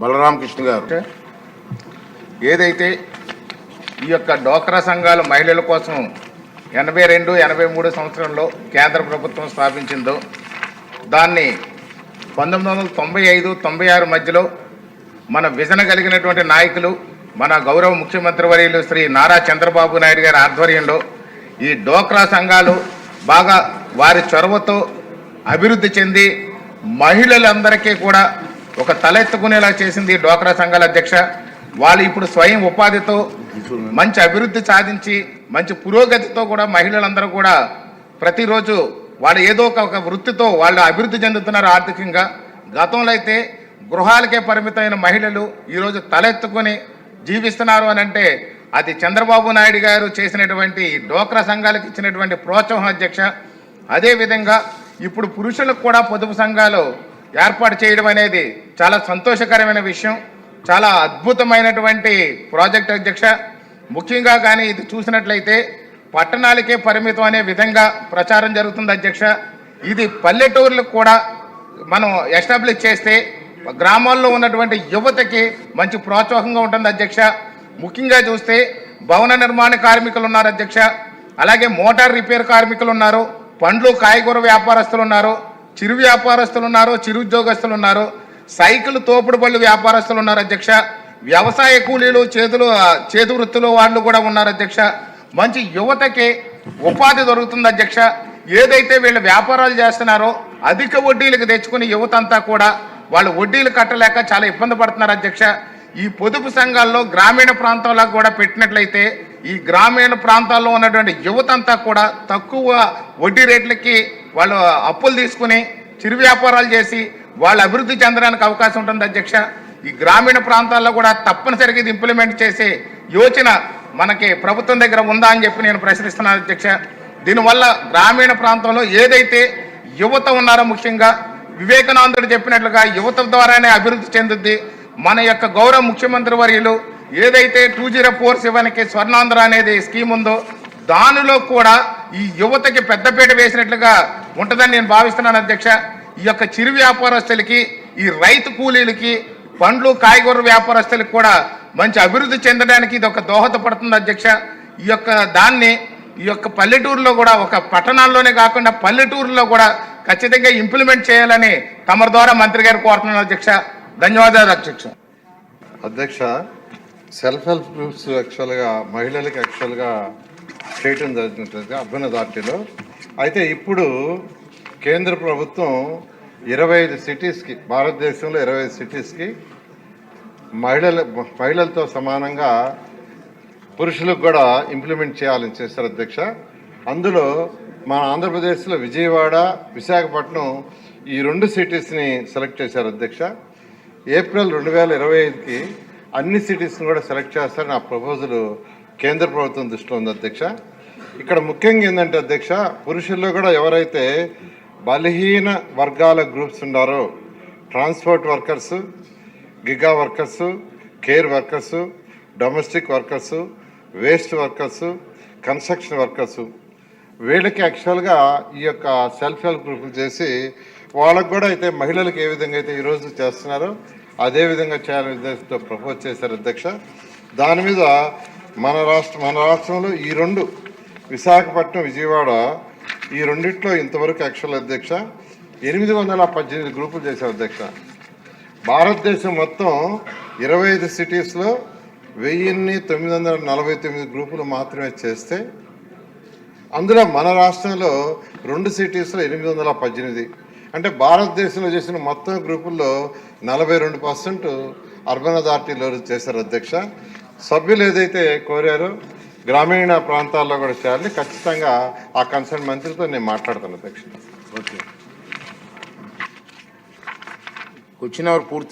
బలరామకృష్ణ గారు ఏదైతే ఈ యొక్క డోక్రా సంఘాల మహిళల కోసం 82, 83 సంవత్సరంలో కేంద్ర ప్రభుత్వం స్థాపించిందో దాన్ని 1995, 96 మధ్యలో మన విజన కలిగినటువంటి నాయకులు మన గౌరవ ముఖ్యమంత్రి వర్యులు శ్రీ నారా చంద్రబాబు నాయుడు గారి ఆధ్వర్యంలో ఈ డోక్రా సంఘాలు బాగా వారి చొరవతో అభివృద్ధి చెంది మహిళలందరికీ కూడా ఒక తలెత్తుకునేలా చేసింది డోక్రా సంఘాల అధ్యక్ష. వాళ్ళు ఇప్పుడు స్వయం ఉపాధితో మంచి అభివృద్ధి సాధించి మంచి పురోగతితో కూడా మహిళలందరూ కూడా ప్రతిరోజు వాళ్ళు ఏదో ఒక వృత్తితో వాళ్ళు అభివృద్ధి చెందుతున్నారు ఆర్థికంగా. గతంలో అయితే గృహాలకే పరిమితమైన మహిళలు ఈరోజు తలెత్తుకొని జీవిస్తున్నారు అని అంటే అది చంద్రబాబు నాయుడు గారు చేసినటువంటి డోక్రా సంఘాలకు ఇచ్చినటువంటి ప్రోత్సాహం అధ్యక్ష. అదేవిధంగా ఇప్పుడు పురుషులకు కూడా పొదుపు సంఘాలు ఏర్పాటు చేయడం అనేది చాలా సంతోషకరమైన విషయం, చాలా అద్భుతమైనటువంటి ప్రాజెక్ట్ అధ్యక్ష. ముఖ్యంగా కానీ ఇది చూసినట్లయితే పట్టణాలకే పరిమితం అనే విధంగా ప్రచారం జరుగుతుంది అధ్యక్ష. ఇది పల్లెటూర్లకు కూడా మనం ఎస్టాబ్లిష్ చేస్తే గ్రామాల్లో ఉన్నటువంటి యువతకి మంచి ప్రోత్సాహంగా ఉంటుంది అధ్యక్ష. ముఖ్యంగా చూస్తే భవన నిర్మాణ కార్మికులు ఉన్నారు అధ్యక్ష, అలాగే మోటార్ రిపేర్ కార్మికులు ఉన్నారు, పండ్లు కాయగూర వ్యాపారస్తులు ఉన్నారు, చిరు వ్యాపారస్తులు ఉన్నారు, చిరు ఉద్యోగస్తులు ఉన్నారు, సైకిల్ తోపుడు బళ్ళు వ్యాపారస్తులు ఉన్నారు అధ్యక్ష, వ్యవసాయ కూలీలు చేతి వృత్తులు వాళ్ళు కూడా ఉన్నారు అధ్యక్ష. మంచి యువతకి ఉపాధి దొరుకుతుంది అధ్యక్ష. ఏదైతే వీళ్ళు వ్యాపారాలు చేస్తున్నారో అధిక వడ్డీలకు తెచ్చుకుని యువత అంతా కూడా వాళ్ళు వడ్డీలు కట్టలేక చాలా ఇబ్బంది పడుతున్నారు అధ్యక్ష. ఈ పొదుపు సంఘాల్లో గ్రామీణ ప్రాంతాల్లో కూడా పెట్టినట్లయితే ఈ గ్రామీణ ప్రాంతాల్లో ఉన్నటువంటి యువత అంతా కూడా తక్కువ వడ్డీ రేట్లకి వాళ్ళు అప్పులు తీసుకుని చిరు వ్యాపారాలు చేసి వాళ్ళు అభివృద్ధి చెందడానికి అవకాశం ఉంటుంది అధ్యక్ష. ఈ గ్రామీణ ప్రాంతాల్లో కూడా తప్పనిసరిగా ఇది ఇంప్లిమెంట్ చేసే యోచన మనకి ప్రభుత్వం దగ్గర ఉందా అని చెప్పి నేను ప్రశ్నిస్తున్నాను అధ్యక్ష. దీనివల్ల గ్రామీణ ప్రాంతంలో ఏదైతే యువత ఉన్నారో ముఖ్యంగా వివేకానందుడు చెప్పినట్లుగా యువత ద్వారానే అభివృద్ధి చెందుద్ది. మన యొక్క గౌరవ ముఖ్యమంత్రి వర్యులు ఏదైతే 2047కి స్వర్ణాంధ్ర అనేది స్కీమ్ ఉందో దానిలో కూడా ఈ యువతకి పెద్దపీట వేసినట్లుగా ఉంటుందని నేను భావిస్తున్నాను అధ్యక్ష. ఈ యొక్క చిరు వ్యాపారస్తులకి, ఈ రైతు కూలీలకి, పండ్లు కాయగూర వ్యాపారస్తులకి కూడా మంచి అభివృద్ధి చెందడానికి ఇది ఒక దోహదపడుతుంది అధ్యక్ష. ఈ యొక్క పల్లెటూరులో కూడా ఒక పట్టణాల్లోనే కాకుండా పల్లెటూరులో కూడా ఖచ్చితంగా ఇంప్లిమెంట్ చేయాలని తమ ద్వారా మంత్రి గారు కోరుతున్నాను అధ్యక్ష. ధన్యవాదాలు అధ్యక్ష. సెల్ఫ్ హెల్ప్ గ్రూప్స్ యాక్చువల్గా మహిళలకు యాక్చువల్గా చేయటం జరుగుతుంది అర్బన్ అథారిటీలో. అయితే ఇప్పుడు కేంద్ర ప్రభుత్వం 25 సిటీస్కి, భారతదేశంలో 25 సిటీస్కి మహిళలతో సమానంగా పురుషులకు కూడా ఇంప్లిమెంట్ చేయాలని చేస్తారు అధ్యక్ష. అందులో మన ఆంధ్రప్రదేశ్లో విజయవాడ, విశాఖపట్నం ఈ 2 సిటీస్ని సెలెక్ట్ చేశారు అధ్యక్ష. ఏప్రిల్ 2025కి అన్ని సిటీస్ని కూడా సెలెక్ట్ చేస్తారని ఆ ప్రపోజల్ కేంద్ర ప్రభుత్వం దృష్టిలో ఉంది అధ్యక్ష. ఇక్కడ ముఖ్యంగా ఏంటంటే అధ్యక్ష, పురుషుల్లో కూడా ఎవరైతే బలహీన వర్గాల గ్రూప్స్ ఉన్నారో transport workers, giga workers, care workers, domestic workers, waste workers, construction workers వీళ్ళకి యాక్చువల్గా ఈ యొక్క సెల్ఫ్ హెల్ప్ గ్రూపులు చేసి వాళ్ళకు కూడా అయితే మహిళలకు ఏ విధంగా అయితే ఈరోజు చేస్తున్నారో అదే విధంగా చేయాలనే ఉద్దేశంతో ప్రపోజ్ చేశారు అధ్యక్ష. దాని మీద మన రాష్ట్రంలో ఈ 2 విశాఖపట్నం, విజయవాడ ఈ రెండిట్లో ఇంతవరకు యాక్చువల్ అధ్యక్ష 818 గ్రూపులు చేశారు అధ్యక్ష. భారతదేశం మొత్తం 25 సిటీస్లో 1949 గ్రూపులు మాత్రమే చేస్తే అందులో మన రాష్ట్రంలో 2 సిటీస్లో 818. అంటే భారతదేశంలో చేసిన మొత్తం గ్రూపుల్లో 42% అర్బన్ అథారిటీలో చేశారు అధ్యక్ష. సభ్యులు ఏదైతే కోరారో గ్రామీణ ప్రాంతాల్లో కూడా చేయాలని ఖచ్చితంగా ఆ కన్సర్న్ మంత్రితో నేను మాట్లాడతాను అధ్యక్ష. ఓకే, వచ్చినవారు పూర్తి